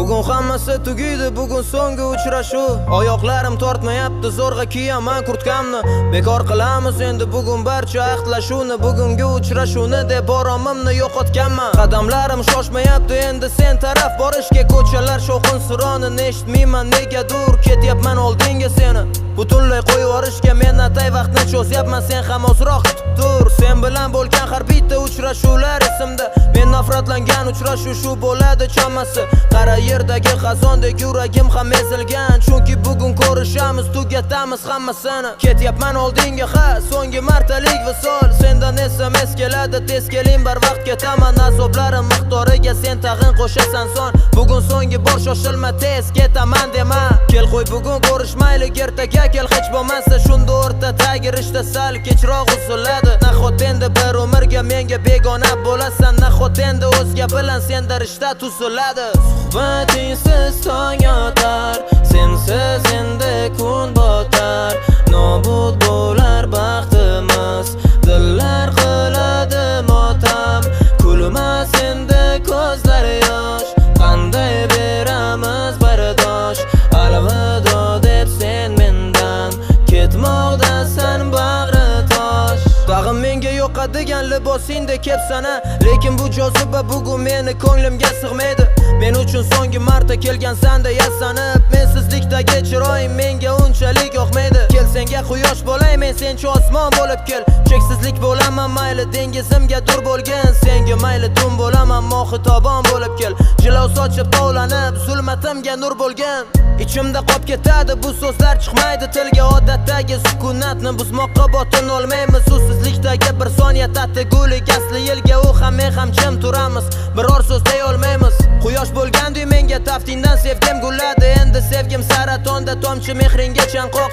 Bugun hammasi tugaydi, bugun so'nggi uchrashuv. Oyoqlarim tortmayapti, zo'rg'a kiyaman kurtkamni. Bekor qilamiz endi bugun barcha ahdlashuvni. Bugungi uchrashuvni deb boromimni yo'qotganman. Qadamlarim shoshmayapti endi sen taraf borishga. Ko'chalar shovqin suronini eshitmayman, negadur ketyapman oldinga seni. Butunlay qo'yib yuborishga men atay vaqtni cho'zyapman, sen ham ozroq kutib tur. Sen bilan bo'lgan har bitta uchrashuvlar esimda. Men nafratlangan uchrashuv shu bo'ladi chamasi. Qara yerdagi xazondek yuragim ham ezilgan, chunki bugun ko'rishamiz, tugatamiz hammasini. Ketyapman oldinga, ha, so'nggi martalik visol. Sendan SMS keladi, tez keling barvaqt ketaman. Azoblarim miqdoriga sen tag'in qo'shasan son. Bugun so'nggi bor, shoshilma, tez ketaman dema. Kel qo'y bugun ko'rishmaylik, ertaga kel hech bo'lmasa. Shunda o'rtadagi rishta sal kechroq uziladi. Nahot endi bir umrga menga begona bo'lasan, nahot endi o'zga bilan senda rishta tuziladi. Suhbatinsiz tong yotar, sensiz endi kun botar. Nobud bo'lar baxtimiz, dillar qiladi motam. Kulmas endi ko'zlar yosh, qanday beramiz bardosh. Alvido deb sen mendan ketmoqdasan bag'ri tosh. Tag'in menga yoqadigan libosingda kepsana, lekin bu joziba bugun meni ko'nglimga sig'maydi. Men uchun so'nggi marta kelgansanda yasanib, mensizlikdagi chiroying menga unchalik yoqmaydi. Kel senga quyosh bo'lay, men sencha osmon bo'lib kel. Cheksizlik bo'laman mayli dengizimga dur bo'lgan, senga mayli tun bo'laman mohitobon bo'lib kel. Jilov sochib tovlanib, zulmatimga nur bo'lgan. Ichimda qolib ketadi bu so'zlar chiqmaydi tilga. Odatdagi sukunatni buzmoqqa botin olmaymiz. Usizlikdagi bir soniya tatigulik, asli yilga u ham men ham jim turamiz, biror so'z dey olmaymiz. Quyosh bo'lgandi menga taftingdan sevgim gulladi. Endi sevgim saratonda tomchi mehringga chanqoq.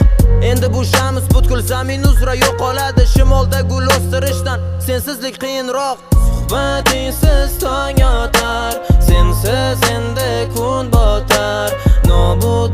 Endi bu shams butkul zamin uzra yo'qoladi. Shimolda gul o'stirishdan sensizlik qiyinroq. Suhbatinsiz tong yotar, sensiz endi kun botar. Nobud